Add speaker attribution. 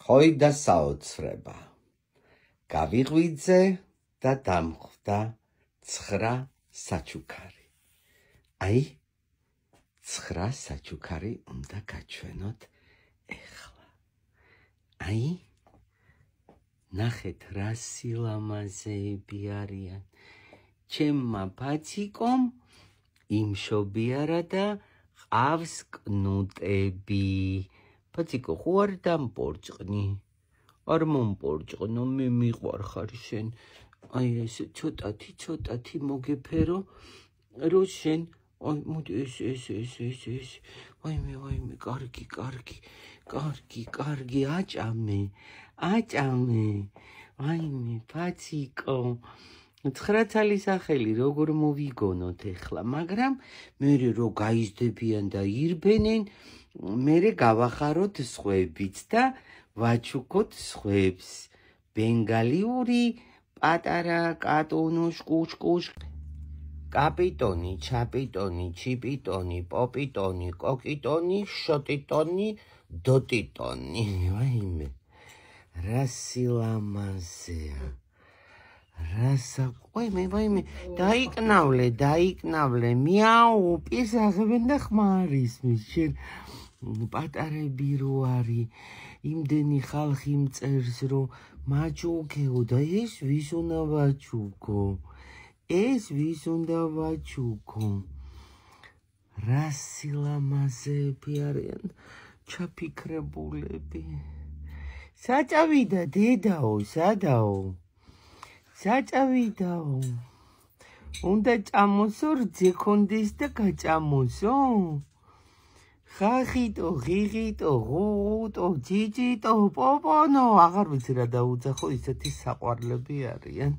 Speaker 1: ხოიდა საოცრება. გავიღვიძე და დამხვდა 9 საჩუქარი. აი, 9 საჩუქარი უნდა გაჩვენოთ ეხლა. აი, ნახეთ რა სილამაზეები არიან. ჩემმა ფაციკომ იმშობიარა და ყავს კნუტები. ფაციკო, ხო არ დამპორჭყნი? არ მომპორჭყნო, მე მიყვარხარ შენ. აი ესე ცოტათი მოგეფერო, რო შენ აი მოდი ეს. ვაიმე, კარგი, აჭამე. ვაიმე, ფაციკო. 9 ცალი სახელი როგორ მოვიგონოთ ეხლა, მაგრამ მე რო გაიზრდებიან და ირბენენ, მე გავახაროთ სხვებიც და ვაჩუქოთ სხვებს. ბენგალიური პატარა კატონუშ კუშკუშ კაპიტონი, ჩაპიტონი, ჩიპიტონი, პოპიტონი, კოკიტონი, შოტიტონი, დოტიტონი. ვაიმე, რა სილამაზეა. ვაიმე, დაიკნავლე, მიაუ, პისაღებენ და ხმარისმის, შენ პატარები რო არის, იმდენი ხალხი მწერს, რომ მაჩუქეო და ეს ვის უნდა ვაჩუქო? რა სილამაზეები არიან ჩაფიქრებულები. საჭავიდა დედაო, სადაო? საჭავიდაო. უნდა ჭამოსო, რძე ქონდეს და გაჭამოსო? ხახიტო, ღიღიტო, ღუღუტო, ჯიჯიტო, პოპონო, აღარ ვიცი რა დაუძახო, ისეთი საყვარლები არიან.